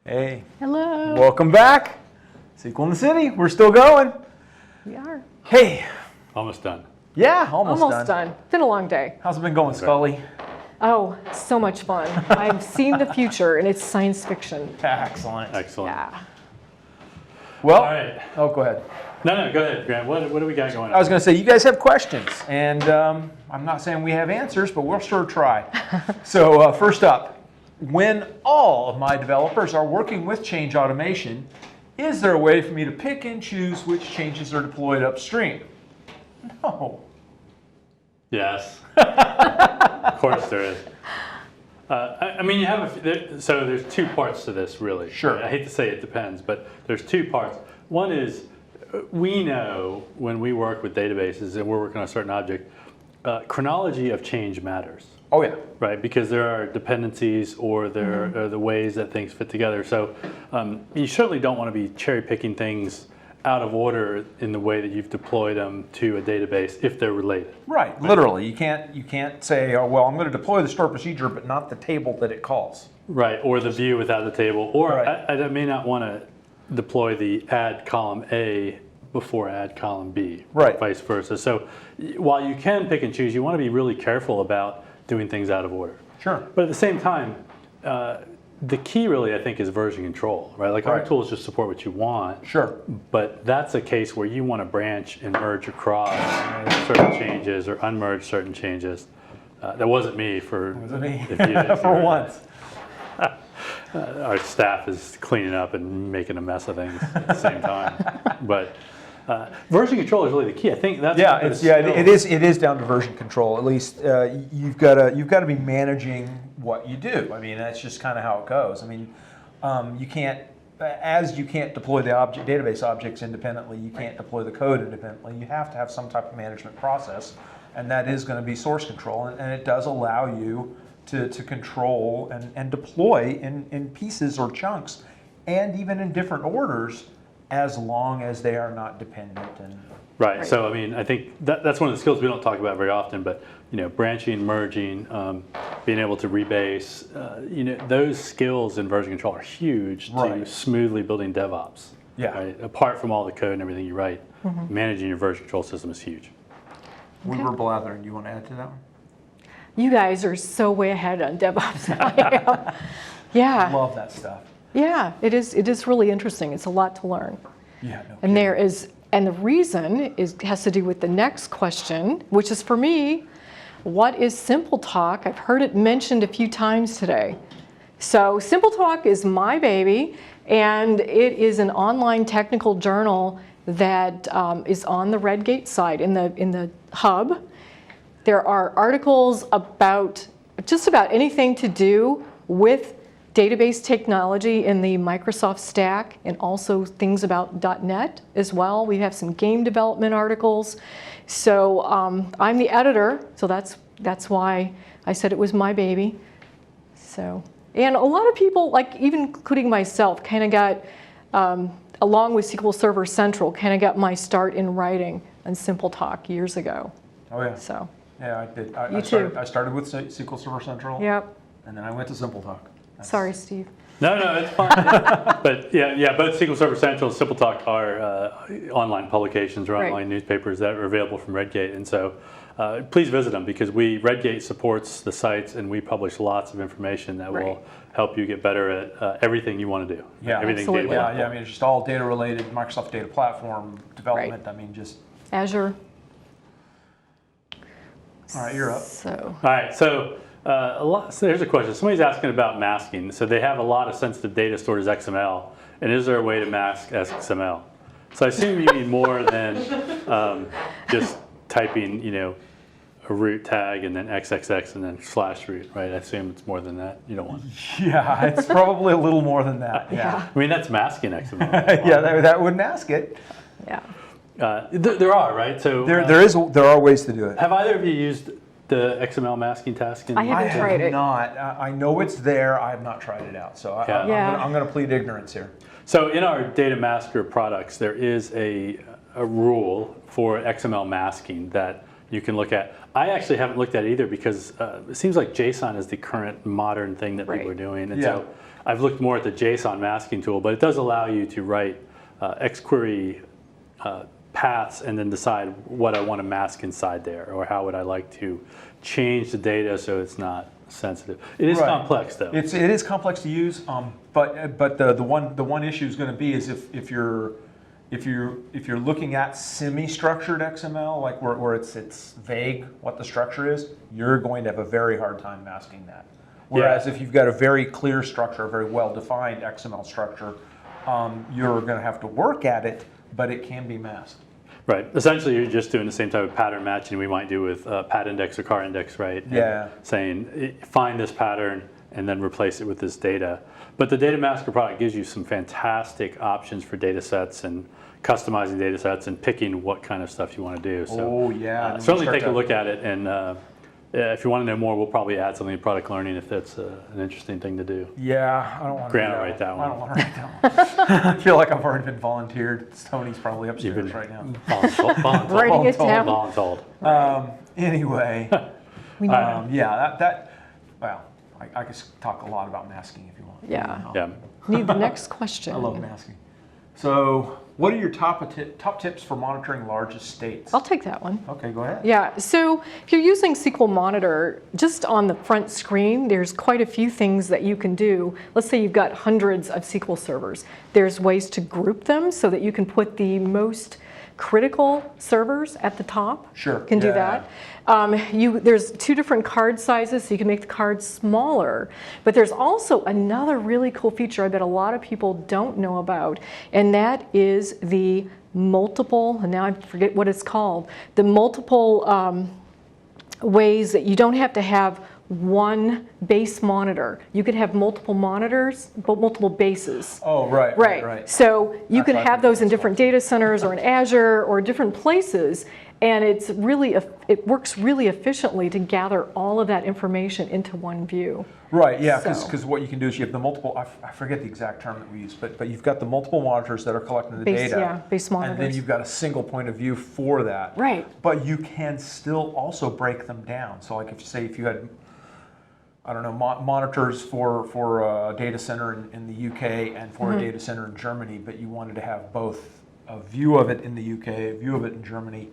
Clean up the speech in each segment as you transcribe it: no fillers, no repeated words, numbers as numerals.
Hey. Hello. Welcome back. SQL in the City. We're still going. We are. Hey. Almost done. Yeah, almost done. It's been a long day. How's it been going, Scully? Oh, so much fun. I've seen the future, and it's science fiction. Excellent. Excellent. Yeah. Well, All right. oh, go ahead. No, go ahead, Grant. What do we got going on? I was going to say, you guys have questions, and I'm not saying we have answers, but we'll sure try. So first up, when all of my developers are working with change automation, is there a way for me to pick and choose which changes are deployed upstream? No. Yes. Of course there is. I mean, you have so there's two parts to this, really. Sure. I hate to say it depends, but there's two parts. One is we know when we work with databases and we're working on a certain object, chronology of change matters. Oh, yeah. Right, because there are dependencies or there are the ways that things fit together. So you certainly don't want to be cherry picking things out of order in the way that you've deployed them to a database if they're related. Right. Literally, you can't say, oh, well, I'm going to deploy the store procedure, but not the table that it calls. Right, or the view without the table, or Right. I may not want to deploy the add column A before add column B, Right. vice versa. So while you can pick and choose, you want to be really careful about doing things out of order. Sure. But at the same time, the key really, I think, is version control, right? Like our Right. tools just support what you want. Sure. But that's a case where you want to branch and merge across certain changes or unmerge certain changes. That wasn't me for Was it me? a few days For ago. once. Our staff is cleaning up and making a mess of things at the same time. But version control is really the key. I think that's It is down to version control. At least you've got to be managing what you do. I mean, that's just kind of how it goes. I mean, you can't deploy the database objects independently. You can't deploy the code independently. You have to have some type of management process, and that is going to be source control, and it does allow you to control and deploy in pieces or chunks, and even in different orders, as long as they are not dependent. Right. So I mean, I think that's one of the skills we don't talk about very often. But branching, merging, being able to rebase, those skills in version control are huge to smoothly building DevOps. Yeah. Right? Apart from all the code and everything you write, managing your version control system is huge. We were blathering. Do you want to add to that one? You guys are so way ahead on DevOps than I am. Yeah. Love that stuff. Yeah, it is really interesting. It's a lot to learn. Yeah. No And the reason has to do with the next question, which is for me, what is Simple Talk? I've heard it mentioned a few times today. So Simple Talk is my baby, and it is an online technical journal that is on the Redgate site in the hub. There are articles about just about anything to do with database technology in the Microsoft stack, and also things about .NET as well. We have some game development articles. So I'm the editor, so that's why I said it was my baby. So, and a lot of people, like even including myself, kind of got, along with SQL Server Central, kind of got my start in writing on Simple Talk years ago. Oh yeah. So. Yeah, I did. I started with SQL Server Central. Yep. And then I went to Simple Talk. Sorry, Steve. No, it's fine. But yeah, both SQL Server Central and Simple Talk are online publications or online newspapers that are available from Redgate, and so please visit them because Redgate supports the sites, and we publish lots of information that will help you get better at everything you want to do. Yeah, everything absolutely. data. I mean, it's just all data related, Microsoft Data Platform development. I mean, just Azure. all right. You're up. So. All right, so. So here's a question. Somebody's asking about masking. So they have a lot of sensitive data stored as XML, and is there a way to mask XML? So I assume you need more than just typing, a root tag and then XXX and then /root, right? I assume it's more than that. You don't want. Yeah, it's probably a little more than that. Yeah. I mean, that's masking XML. Yeah, that would mask it. Yeah. There are, right? So there are ways to do it. Have either of you used the XML masking task? I haven't tried it. Not. I know it's there. I have not tried it out. So I'm going to plead ignorance here. So in our Data Masker products, there is a rule for XML masking that you can look at. I actually haven't looked at it either because it seems like JSON is the current modern thing that people are doing. And so I've looked more at the JSON masking tool, but it does allow you to write XQuery paths and then decide what I want to mask inside there, or how would I like to change the data so it's not sensitive. It is complex though. It is complex to use, but the one issue is going to be is if you're looking at semi-structured XML, like where it's vague what the structure is, you're going to have a very hard time masking that. Whereas if you've got a very clear structure, a very well-defined XML structure, you're going to have to work at it, but it can be masked. Right. Essentially, you're just doing the same type of pattern matching we might do with pad index or car index, right? Yeah. And saying, find this pattern and then replace it with this data. But the Data Masker product gives you some fantastic options for data sets and customizing data sets and picking what kind of stuff you want to do. So certainly take a look at it. And if you want to know more, we'll probably add something in product learning if that's an interesting thing to do. Yeah, I don't want to write that one. I don't want to write that one. I feel like I've already been volunteered. Tony's probably upstairs right now. Writing it down. Voluntold. Anyway, well, I could talk a lot about masking if you want. Yeah. Need the next question. I love masking. So, what are your top tips for monitoring large estates? I'll take that one. Okay, go ahead. Yeah, so if you're using SQL Monitor, just on the front screen, there's quite a few things that you can do. Let's say you've got hundreds of SQL servers. There's ways to group them so that you can put the most critical servers at the top. Sure. You can do that. There's two different card sizes, so you can make the cards smaller. But there's also another really cool feature I bet a lot of people don't know about, and that is the multiple, and now I forget what it's called, the multiple ways that you don't have to have one base monitor. You could have multiple monitors, but multiple bases. Oh, right. So you could have those in different data centers or in Azure or different places, and it works really efficiently to gather all of that information into one view. Right, yeah, because what you can do is you have the multiple, I forget the exact term that we use, but you've got the multiple monitors that are collecting the data. Yeah, base monitors. And then you've got a single point of view for that. Right. But you can still also break them down. So like if you had, I don't know, monitors for a data center in the UK and for a data center in Germany, but you wanted to have both a view of it in the UK, a view of it in Germany,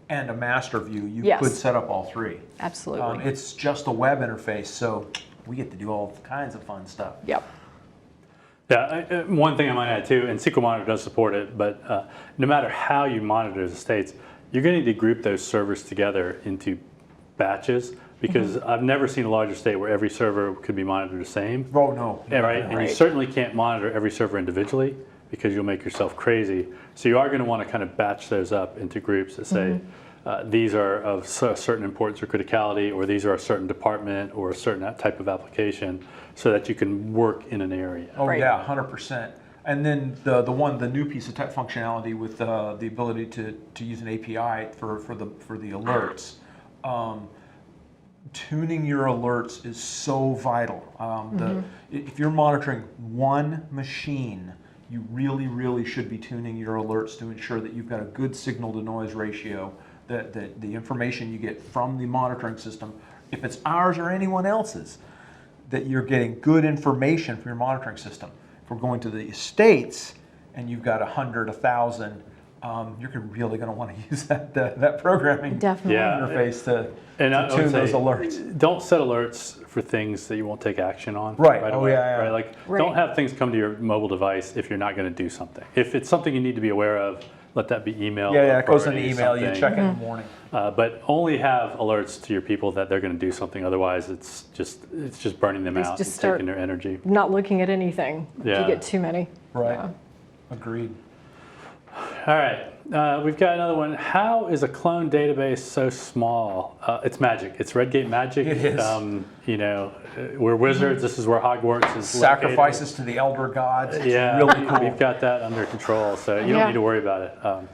and a master view, you could set up all three. Absolutely. It's just a web interface, so we get to do all kinds of fun stuff. Yep. Yeah, one thing I might add too, and SQL Monitor does support it, but no matter how you monitor the estates, you're going to need to group those servers together into batches, because I've never seen a large estate where every server could be monitored the same. Oh, no. Yeah, right? And you certainly can't monitor every server individually because you'll make yourself crazy. So you are going to want to kind of batch those up into groups that say, these are of certain importance or criticality, or these are a certain department or a certain type of application, so that you can work in an area. Oh, yeah, 100%. And then the new piece of tech functionality with the ability to use an API for the alerts. Tuning your alerts is so vital. If you're monitoring one machine, you really should be tuning your alerts to ensure that you've got a good signal to noise ratio, that the information you get from the monitoring system, if it's ours or anyone else's, that you're getting good information from your monitoring system. If we're going to the estates and you've got 100, 1,000, you're really going to want to use that programming interface to tune those alerts. Don't set alerts for things that you won't take action on right away. Yeah. Right? Don't have things come to your mobile device if you're not going to do something. If it's something you need to be aware of, let that be email. Yeah, it goes in the email. You check it in the morning. But only have alerts to your people that they're going to do something. Otherwise, it's just burning them out and taking their energy. Not looking at anything. Yeah. You get too many. Right. Yeah. Agreed. All right, we've got another one. How is a clone database so small? It's magic. It's Redgate magic. It is. We're wizards. This is where Hogwarts is Sacrifices to the elder gods. It's really cool. We've got that under control, so you don't need to worry about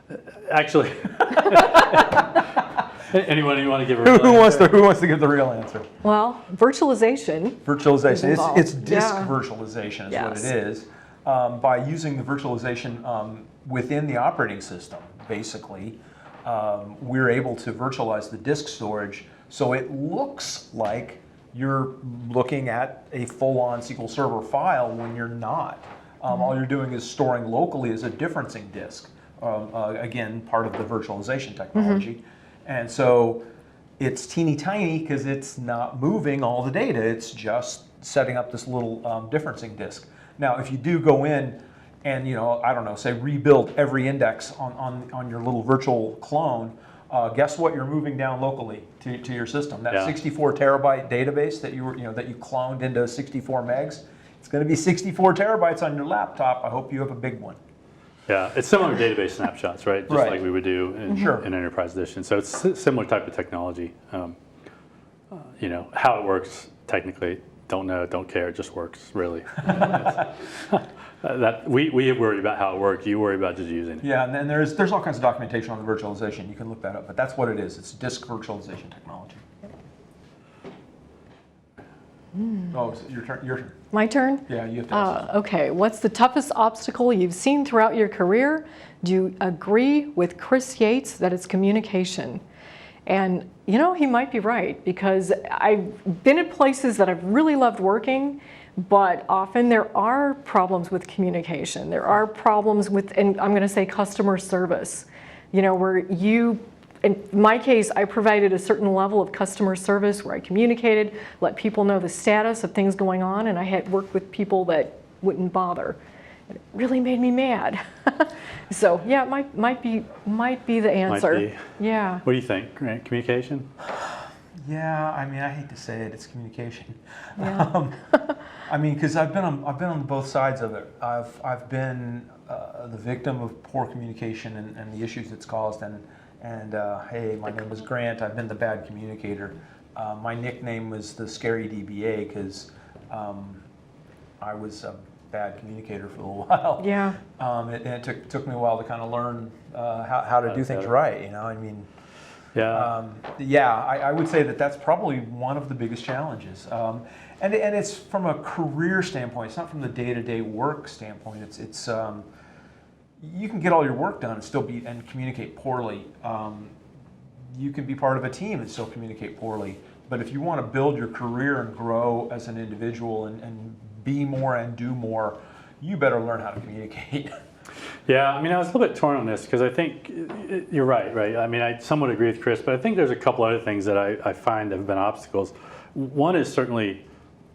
it. Actually, anyone you want to give a real who wants to give the real answer? Well, virtualization. Virtualization. It's disk virtualization is what it is. By using the virtualization within the operating system, basically, we're able to virtualize the disk storage so it looks like you're looking at a full-on SQL Server file when you're not. All you're doing is storing locally as a differencing disk. Again, part of the virtualization technology. And so it's teeny tiny because it's not moving all the data. It's just setting up this little differencing disk. Now, if you do go in and, I don't know, say rebuild every index on your little virtual clone, guess what you're moving down locally to your system? That 64 terabyte database that that you cloned into 64 megs, it's going to be 64 terabytes on your laptop. I hope you have a big one. Yeah, it's similar to database snapshots, right? Just like we would do in Enterprise Edition. So it's a similar type of technology. How it works technically, don't know, don't care. It just works, really. We worry about how it works. You worry about just using it. Yeah, and then there's all kinds of documentation on the virtualization. You can look that up, but that's what it is. It's disk virtualization technology. Oh, it's your turn. Your turn. My turn? Yeah, you have to ask. Okay, what's the toughest obstacle you've seen throughout your career? Do you agree with Chris Yates that it's communication? And he might be right, because I've been at places that I've really loved working, but often there are problems with communication. There are problems with, and I'm going to say customer service, where in my case, I provided a certain level of customer service where I communicated, let people know the status of things going on, and I had worked with people that wouldn't bother. It really made me mad. So yeah, it might be the answer. Might be. Yeah. What do you think? Right? Communication? Yeah, I mean, I hate to say it, it's communication. Yeah. Because I've been on both sides of it. I've been the victim of poor communication and the issues it's caused. And hey, my name is Grant. I've been the bad communicator. My nickname was the Scary DBA because I was a bad communicator for a little while. Yeah. It took me a while to kind of learn how to do things right. Yeah. I would say that's probably one of the biggest challenges. And it's from a career standpoint. It's not from the day-to-day work standpoint. It's you can get all your work done and still communicate poorly. You can be part of a team and still communicate poorly. But if you want to build your career and grow as an individual and be more and do more, you better learn how to communicate. Yeah, I was a little bit torn on this because I think you're right. I somewhat agree with Chris, but I think there's a couple other things that I find have been obstacles. One is certainly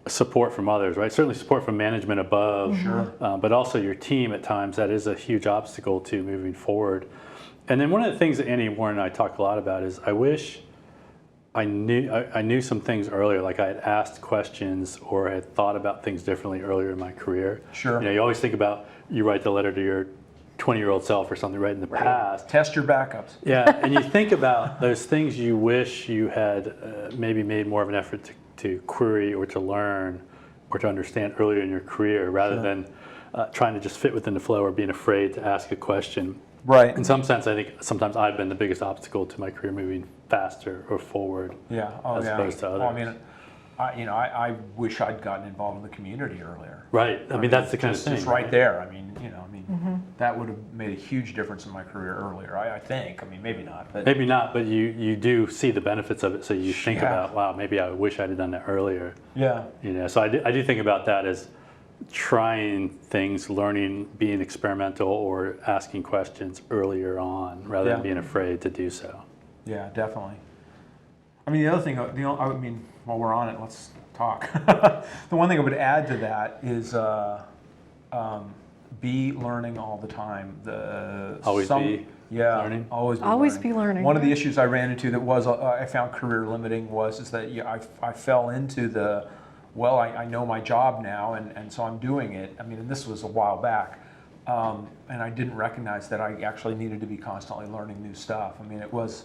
support from others, right? Certainly support from management above, but also your team at times. That is a huge obstacle to moving forward. And then one of the things that Andy Warren and I talk a lot about is I wish I knew some things earlier, like I had asked questions or had thought about things differently earlier in my career. Sure. You always think about, you write the letter to your 20-year-old self or something right in the past. Test your backups. Yeah, and you think about those things you wish you had maybe made more of an effort to query or to learn or to understand earlier in your career rather than trying to just fit within the flow or being afraid to ask a question. Right. In some sense, I think sometimes I've been the biggest obstacle to my career moving faster or forward as opposed to others. I wish I'd gotten involved in the community earlier. Right. That's the kind of thing. Just right there. That would have made a huge difference in my career earlier. I think. Maybe not. But maybe not. But you do see the benefits of it, so you think about, wow, maybe I wish I'd have done that earlier. Yeah. So I do think about that as trying things, learning, being experimental, or asking questions earlier on rather than being afraid to do so. Yeah, definitely. The other thing, while we're on it, let's talk. The one thing I would add to that is be learning all the time. Always be learning. Always be learning. One of the issues I ran into that was I found career limiting is that I fell into I know my job now and so I'm doing it. And this was a while back. And I didn't recognize that I actually needed to be constantly learning new stuff. It was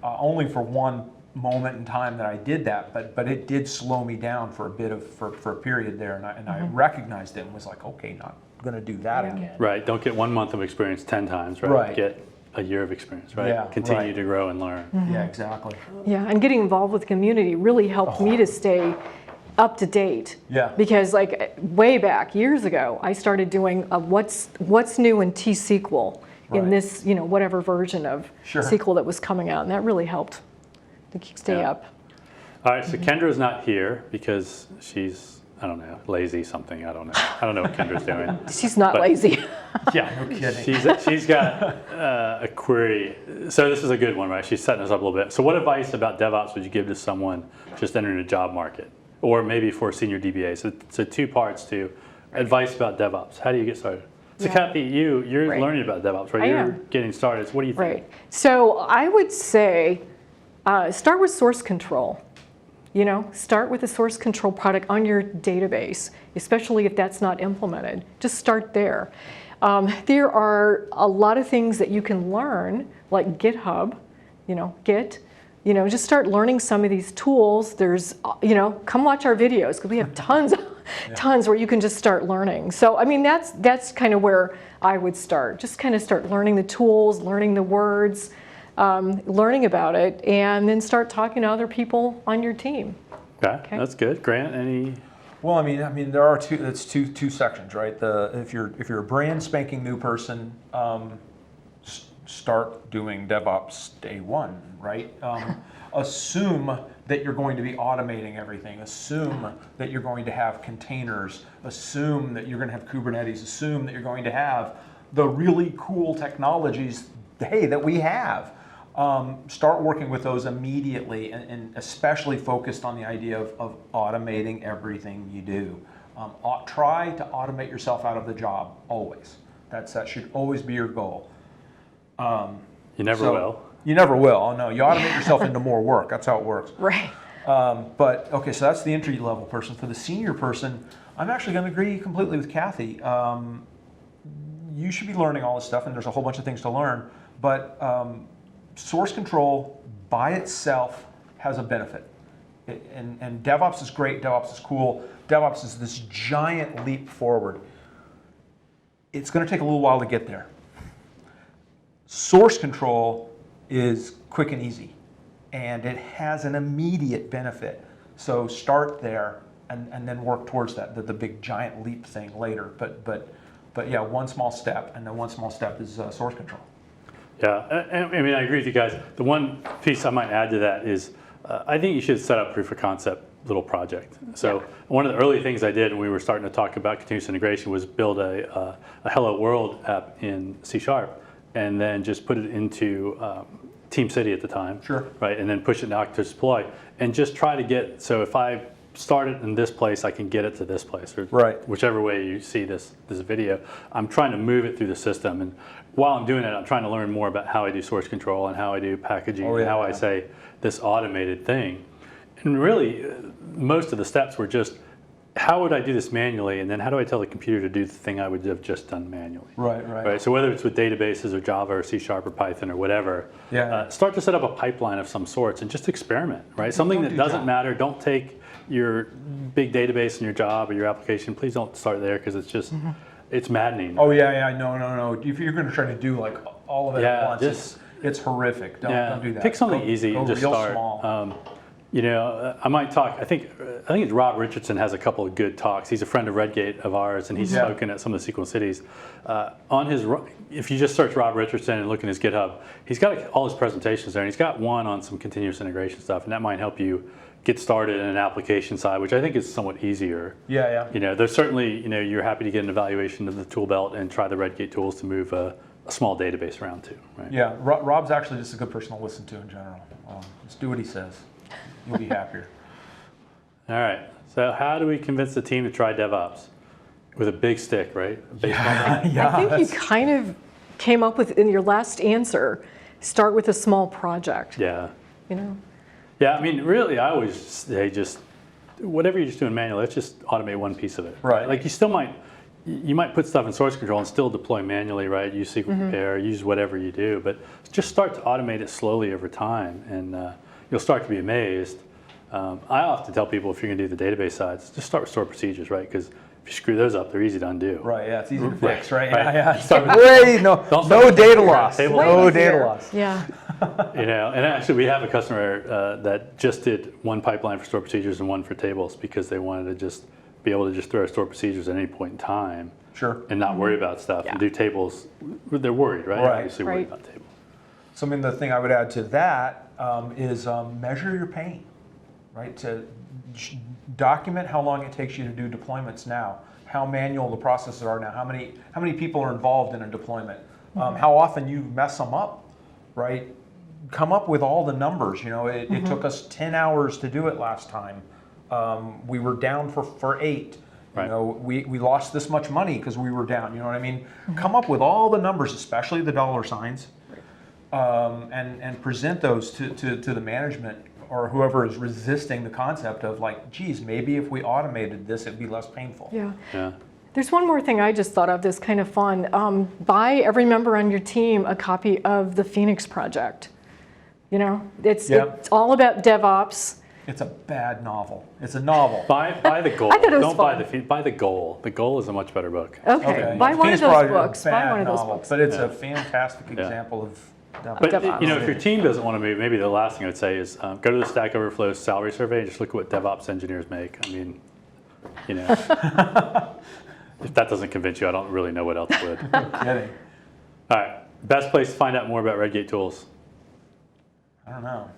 only for one moment in time that I did that, but it did slow me down for a period there, and I recognized it and was like, okay, not going to do that again. Right. Don't get 1 month of experience 10 times. Right. Get a year of experience. Right. Yeah, Continue to grow and learn. Yeah, exactly. Yeah, and getting involved with the community really helped me to stay up to date. Yeah. Because way back years ago, I started doing what's new in T-SQL. in Right. this, whatever version of Sure. SQL that was coming out, and that really helped to stay Yeah. up. All right, so Kendra's not here because she's, I don't know, lazy something. I don't know. I don't know what Kendra's doing. She's not But- lazy. Yeah, no kidding. She's got a query. So this is a good one, right? She's setting us up a little bit. So what advice about DevOps would you give to someone just entering the job market, or maybe for a senior DBA? So 2 parts to advice about DevOps. How do you get started? So Yeah. Kathy, you're Right. learning about DevOps, right? I You're am. getting started. So what do you think? Right. So I would say start with source control. Start with a source control product on your database, especially if that's not implemented. Just start there. There are a lot of things that you can learn, like GitHub, Git. Just start learning some of these tools. There's, come watch our videos because we have tons where you can just start learning. So, I mean, that's kind of where I would start. Just kind of start learning the tools, learning the words, learning about it, and then start talking to other people on your team. Okay, that's good. Grant, any? Well, I mean, there are two sections, right? If you're a brand spanking new person, start doing DevOps day one, right? Assume that you're going to be automating everything. Assume that you're going to have containers. Assume that you're going to have Kubernetes. Assume that you're going to have the really cool technologies, that we have. Start working with those immediately, and especially focused on the idea of automating everything you do. Try to automate yourself out of the job, always. That should always be your goal. You never will. You never will. Oh no, you automate yourself into more work. That's how it works. Right. But okay, so that's the entry level person. For the senior person, I'm actually going to agree completely with Kathy. You should be learning all this stuff, and there's a whole bunch of things to learn. But source control by itself has a benefit. And DevOps is great. DevOps is cool. DevOps is this giant leap forward. It's going to take a little while to get there. Source control is quick and easy, and it has an immediate benefit. So start there and then work towards that, the big giant leap thing later. But yeah, one small step, and then one small step is source control. Yeah, I mean, I agree with you guys. The one piece I might add to that is I think you should set up proof of concept little project. So one of the early things I did when we were starting to talk about continuous integration was build a Hello World app in C#, and then just put it into Team City at the time. Sure. Right, and then push it out to deploy, and just try to get, so if I start it in this place, I can get it to this place, or whichever way you see this video. I'm trying to move it through the system, and while I'm doing it, I'm trying to learn more about how I do source control and how I do packaging and how I say this automated thing. And really, most of the steps were just, how would I do this manually, and then how do I tell the computer to do the thing I would have just done manually? Right. So whether it's with databases or Java or C# or Python or whatever, start to set up a pipeline of some sorts and just experiment, right? Something that doesn't matter. Don't take your big database in your job or your application. Please don't start there, because it's just, it's maddening. Oh yeah, no. If you're going to try to do like all of it at once, it's horrific. Don't do that. Pick something easy and just start. Small. I might talk. I think it's Rob Richardson has a couple of good talks. He's a friend of Redgate of ours, and he's spoken at some of the SQL cities. If you just search Rob Richardson and look in his GitHub, he's got all his presentations there, and he's got one on some continuous integration stuff, and that might help you get started in an application side, which I think is somewhat easier. There's certainly, you're happy to get an evaluation of the tool belt and try the Redgate tools to move a small database around too, right? Yeah, Rob's actually just a good person to listen to in general. Just do what he says. You'll be happier. All right, so how do we convince the team to try DevOps? With a big stick, right? I think you kind of came up with, in your last answer, start with a small project. Yeah, I mean, really, I always say just, whatever you're just doing manually, let's just automate one piece of it. Right. Like you might put stuff in source control and still deploy manually, right? Use SQL Prepare, use whatever you do, but just start to automate it slowly over time, and you'll start to be amazed. I often tell people, if you're going to do the database sides, just start with stored procedures, right? Because if you screw those up, they're easy to undo. Right, yeah, it's easy to fix, right? No data loss. No data loss. Yeah. And actually we have a customer that just did one pipeline for stored procedures and one for tables, because they wanted to just be able to just throw stored procedures at any point in time. Sure. and not worry about stuff and do tables. They're worried, right? Right. Obviously worried about tables. So I mean, the thing I would add to that is measure your pain, right? To document how long it takes you to do deployments now, how manual the processes are now, how many people are involved in a deployment, how often you mess them up, right? Come up with all the numbers. You know, it took us 10 hours to do it last time. We were down for 8. You know, we lost this much money because we were down. You know what I mean? Come up with all the numbers, especially the dollar signs, and present those to the management or whoever is resisting the concept of like, geez, maybe if we automated this, it'd be less painful. Yeah. There's one more thing I just thought of that's kind of fun. Buy every member on your team a copy of the Phoenix Project. You know, it's all about DevOps. It's a bad novel. It's a novel. Buy the goal. I thought it was Don't fun. buy the goal. The goal is a much better book. Okay. Buy one of Phoenix those Project is a books. Buy bad one of those novel, books. but it's a fantastic example of But DevOps. you know, if your team doesn't want to move, maybe the last thing I would say is go to the Stack Overflow salary survey and just look at what DevOps engineers make. I mean, you know, if that doesn't convince you, I don't really know what else would. kidding. All right, best place to find out more about Redgate tools. I don't know.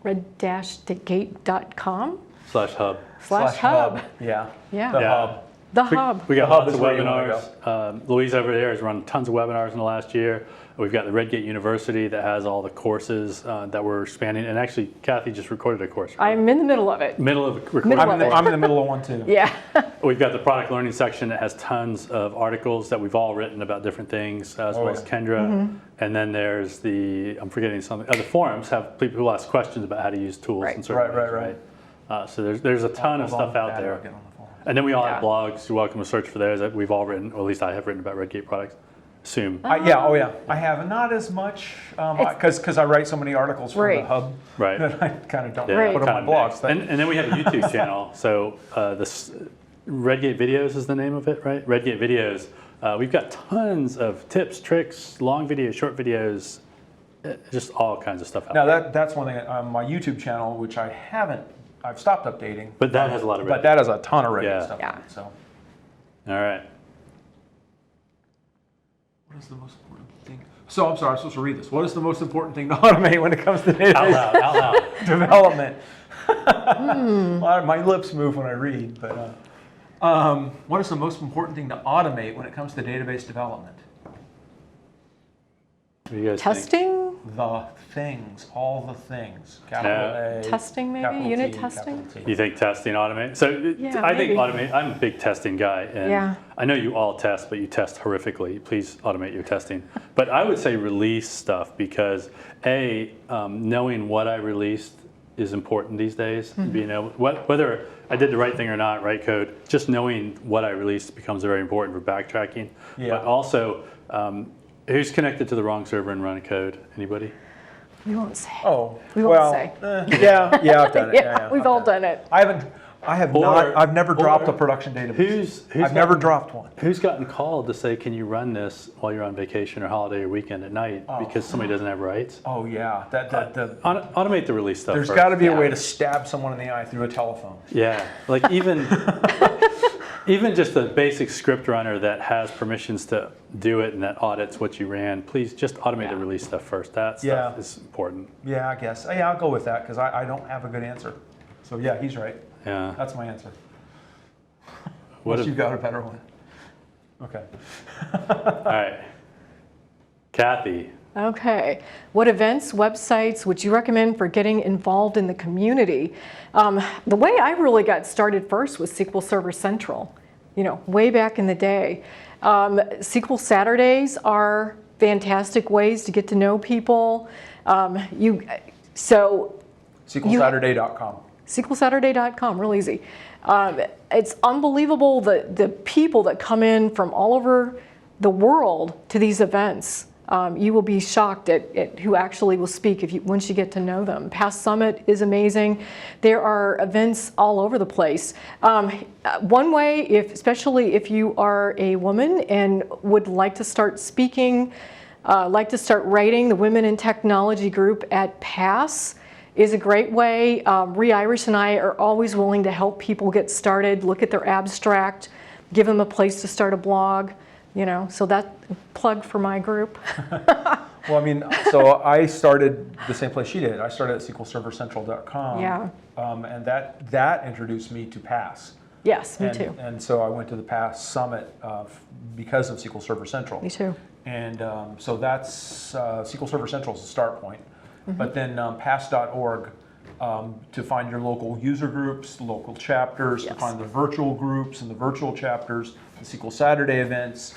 red-gate.com /hub. /hub. Yeah. Yeah. The Yeah. hub. The hub. We got The hub lots is of where you wanna webinars. Louise over there has run tons of webinars in the last year. We've got the Redgate University that has all the courses that we're expanding. And actually, Kathy just recorded a course. Right? I'm in the middle of it. Middle of recording. Middle I'm, of it. I'm in the middle of one too. Yeah. We've got the product learning section that has tons of articles that we've all written about different things, as well as Kendra. And then there's I'm forgetting something. The forums have people who ask questions about how to use tools and certain things, right? So there's a ton of stuff out there. And then we all have blogs. You're welcome to search for those that we've all written, or at least I have written about Redgate products. Assume. I have not as much because I write so many articles from the hub that I kind of don't put on my blogs. And then we have a YouTube channel. So this Redgate Videos is the name of it, right? Redgate Videos. We've got tons of tips, tricks, long videos, short videos, just all kinds of stuff out there. Now that's one thing on my YouTube channel, which I've stopped updating. But that has a lot of But that has a ton of Redgate stuff on it. So. All right. What is the most important thing? So I'm sorry, I'm supposed to read this. What is the most important thing to automate when it comes to database Out loud. development? My lips move when I read, but what is the most important thing to automate when it comes to database development? What do you guys Testing? The things, all the things. Capital A. Testing maybe? capital Unit T, testing? capital T. You think testing, automate? So I think maybe. automate. I'm a big testing guy, and Yeah. I know you all test, but you test horrifically. Please automate your testing. But I would say release stuff because knowing what I released is important these days. Being able, whether I did the right thing or not, right code, just knowing what I released becomes very important for backtracking. Yeah. But also, who's connected to the wrong server and run code? Anybody? We won't say. Oh, We won't well, say. yeah, I've done it. Yeah, we've all done it. I've never dropped a production database. Who's I've never dropped one. Who's gotten called to say, can you run this while you're on vacation or holiday or weekend at night because somebody doesn't have rights? Oh yeah, Automate the release stuff there's first. got to be a way to stab someone in the eye through a telephone. Yeah, like even just a basic script runner that has permissions to do it and that audits what you ran, please just automate the release stuff first. That stuff is important. Yeah, I guess. Yeah, I'll go with that because I don't have a good answer. So yeah, he's right. Yeah. That's my answer. What Unless if- you got a better one. Okay. All right. Kathy. Okay. What events, websites would you recommend for getting involved in the community? The way I really got started first was SQL Server Central, way back in the day. SQL Saturdays are fantastic ways to get to know people. SQLSaturday.com. SQLSaturday.com, real easy. It's unbelievable the people that come in from all over the world to these events. You will be shocked at who actually will speak once you get to know them. Past Summit is amazing. There are events all over the place. One way, especially if you are a woman and would like to start speaking, like to start writing, the Women in Technology group at PASS is a great way. Ree Irish and I are always willing to help people get started, look at their abstract, give them a place to start a blog, so that plug for my group. Well, I mean, so I started the same place she did. I started at SQLServerCentral.com. Yeah. And that introduced me to PASS. Yes, me too. And so I went to the PASS Summit because of SQL Server Central. Me too. And so that's SQL Server Central is the start point. But then pass.org to find your local user groups, local chapters, to find the virtual groups and the virtual chapters, the SQL Saturday events.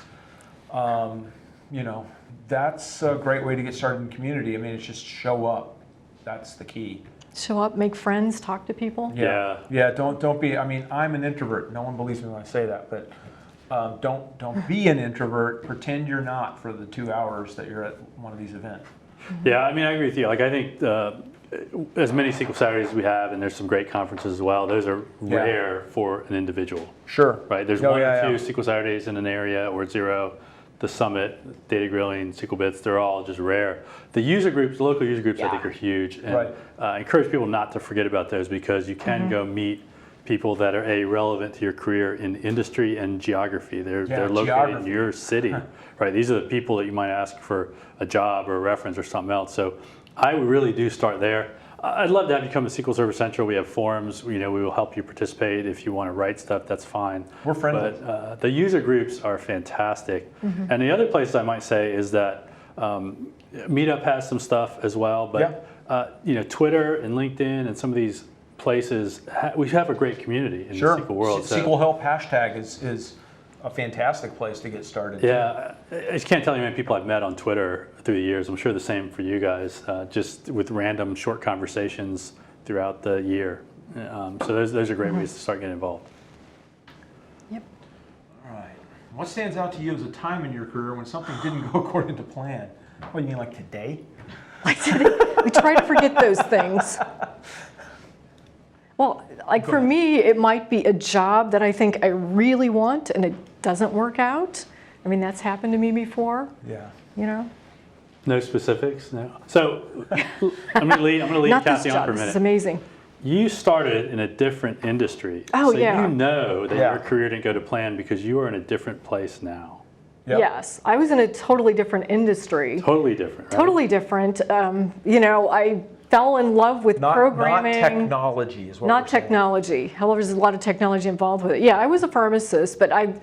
That's a great way to get started in community. I mean, it's just show up. That's the key. Show up, make friends, talk to people. Yeah. Don't be. I mean, I'm an introvert. No one believes me when I say that, but don't be an introvert. Pretend you're not for the 2 hours that you're at one of these events. Yeah, I mean, I agree with you. Like, I think as many SQL Saturdays as we have, and there's some great conferences as well, those are rare for an individual. Sure. Right? There's one or two SQL Saturdays in an area, or 0. The Summit, Data Grilling, SQL Bits, they're all just rare. The user groups, the local user groups, I think are huge. And I encourage people not to forget about those, because you can go meet people that are relevant to your career in industry and geography. They're located in your city, right? These are the people that you might ask for a job or a reference or something else. So I really do start there. I'd love to have you come to SQL Server Central. We have forums. We will help you participate. If you want to write stuff, that's fine. We're friendly. But the user groups are fantastic. And the other place I might say is that Meetup has some stuff as well. But Twitter and LinkedIn and some of these places, we have a great community in the SQL world. SQL Help hashtag is a fantastic place to get started. Yeah, I just can't tell you how many people I've met on Twitter through the years. I'm sure the same for you guys, just with random short conversations throughout the year. So those are great ways to start getting involved. Yep. All right. What stands out to you as a time in your career when something didn't go according to plan? What do you mean, like today? Like today, we try to forget those things. Well, like for me, it might be a job that I think I really want and it doesn't work out. I mean, that's happened to me before. Yeah. No specifics, no. So I'm going to leave Not Kathi this on job. for a This minute. is amazing. You started in a different industry. Oh, so yeah. you know that your career didn't go to plan because you are in a different place now. Yep. Yes, I was in a totally different industry. Totally different, right? Totally different. I fell in love with programming. Not technology is what Not we're saying. technology. However, there's a lot of technology involved with it. Yeah, I was a pharmacist, but I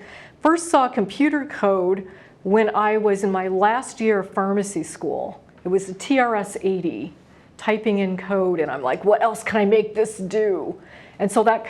first saw computer code when I was in my last year of pharmacy school. It was the TRS-80, typing in code, and I'm like, what else can I make this do? And so that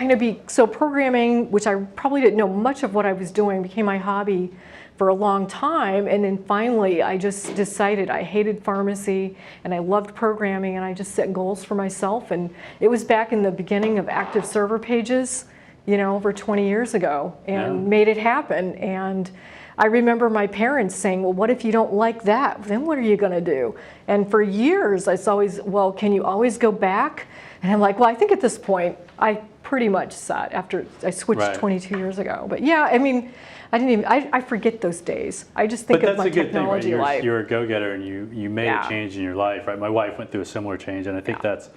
so programming, which I probably didn't know much of what I was doing, became my hobby for a long time. And then finally, I just decided I hated pharmacy and I loved programming, and I just set goals for myself. And it was back in the beginning of active server pages, over 20 years ago, and made it happen. And I remember my parents saying, well, what if you don't like that? Then what are you going to do? And for years, I was always, well, can you always go back? And I'm like, well, I think at this point, I pretty much saw it after I switched 22 years ago. But yeah, I mean, I forget those days. I just think of my technology thing, right? life. You're a go-getter and you made a change in your life, right? My wife went through a similar change, and I think that's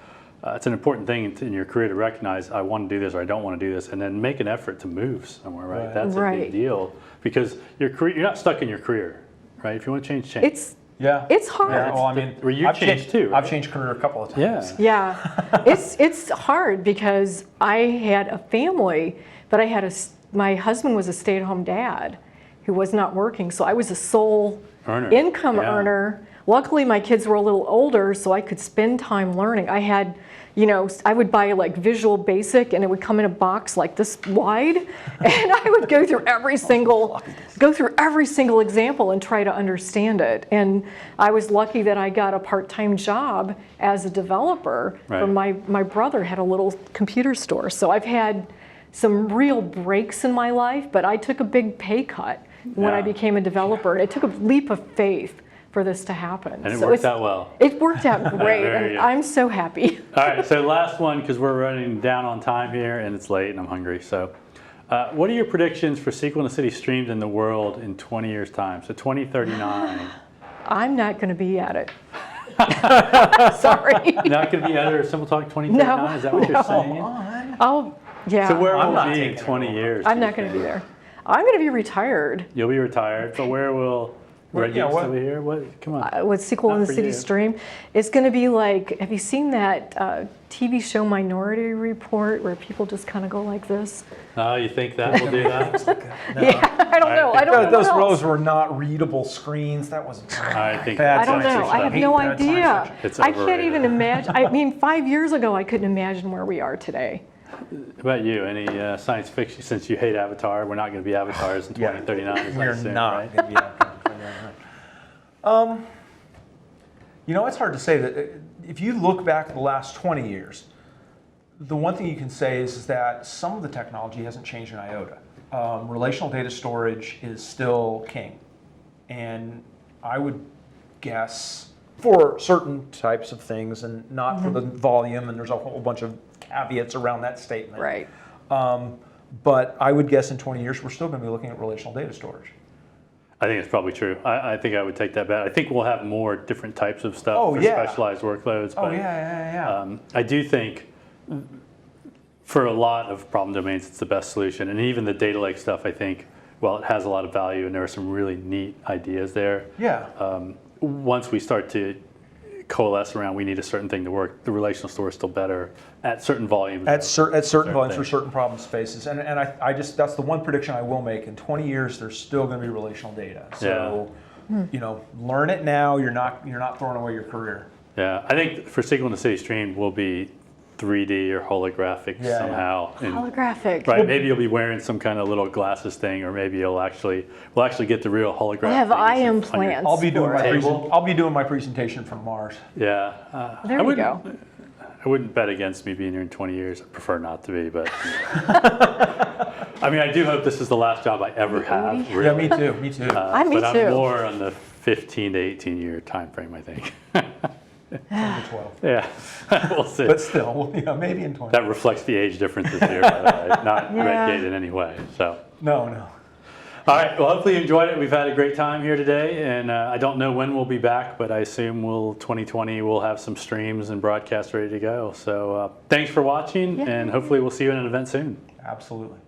it's an important thing in your career to recognize, I want to do this or I don't want to do this, and then make an effort to move somewhere, right? That's a big deal, because your career, you're not stuck in your career, right? If you want to change. It's hard. Yeah, well, I mean, you've changed too, right? I've changed career a couple of times. Yeah, it's hard because I had a family, but my husband was a stay-at-home dad who was not working, so I was a sole income earner. Luckily, my kids were a little older, so I could spend time learning. I had, I would buy like Visual Basic, and it would come in a box like this wide, and I would go through every single example and try to understand it. And I was lucky that I got a part-time job as a developer. From my brother had a little computer store, so I've had some real breaks in my life, but I took a big pay cut when I became a developer. It took a leap of faith for this to happen. And it worked out well. It worked out great, and I'm so happy. All right, so last one, because we're running down on time here, and it's late, and I'm hungry. So what are your predictions for SQL in the City streams in the world in 20 years' time? So 2039. I'm not going to be at it. Sorry. Not going to be at it, or Simple Talk 2039? No, is that what you're saying? Oh, yeah. So where will we be in 20 years? I'm not going to be there. I'm going to be retired You'll be retired, but where will Red yeah, Geek what- still be here? What? Come on. with Sequel in Not the for City you. Stream. It's going to be like, have you seen that TV show Minority Report where people just kind of go like this? Oh, you think that will do that? Yeah, I don't know. I don't know. Those what rows else. were not readable screens. That was I think bad I don't science know. fiction. I have hate no bad science idea. fiction. It's I can't overrated. even imagine. I mean, 5 years ago, I couldn't imagine where we are today. How about you? Any science fiction? Since you hate Avatar, we're not going to be avatars in 2039. as I We're assume, not right? going to be out there. You know, it's hard to say that if you look back at the last 20 years, the one thing you can say is that some of the technology hasn't changed an iota. Relational data storage is still king. And I would guess for certain types of things and not for the volume, and there's a whole bunch of caveats around that statement. Right. But I would guess in 20 years, we're still going to be looking at relational data storage. I think it's probably true. I think I would take that bet. I think we'll have more different types of stuff Oh, for yeah. specialized workloads. Oh, But, yeah. I do think for a lot of problem domains, it's the best solution. And even the data lake stuff, I think, well, it has a lot of value and there are some really neat ideas there. Yeah. Once we start to coalesce around we need a certain thing to work, the relational store is still better at certain volumes. At certain volumes for things. certain problem spaces. And I just, that's the one prediction I will make. In 20 years, there's still going to be relational data. So, you know, learn it now. You're not throwing away your career. Yeah, I think for SQL in the City Stream will be 3D or holographic Yeah, somehow. And- Holographic. Right, maybe you'll be wearing some kind of little glasses thing, or maybe we'll actually get the real holographic. I have things IM on your- plans. I'll be doing for my it. Table? I'll be doing my presentation from Mars. Yeah, There I we wouldn't- go. I wouldn't bet against me being here in 20 years. I prefer not to be, but I mean, I do hope this is the last job I ever have. Yeah, Really. me too. Me too. Me But too. I'm more on the 15 to 18 year time frame, I think. 10 to 12. Yeah, we'll see. But still, you know, maybe in 20. That reflects the age differences here, by the way. Not Yeah. red gate in any way. So. No. All right. Well, hopefully you enjoyed it. We've had a great time here today, and I don't know when we'll be back, but I assume 2020 we'll have some streams and broadcasts ready to go. So thanks for watching, Yeah. and hopefully we'll see you at an event soon. Absolutely.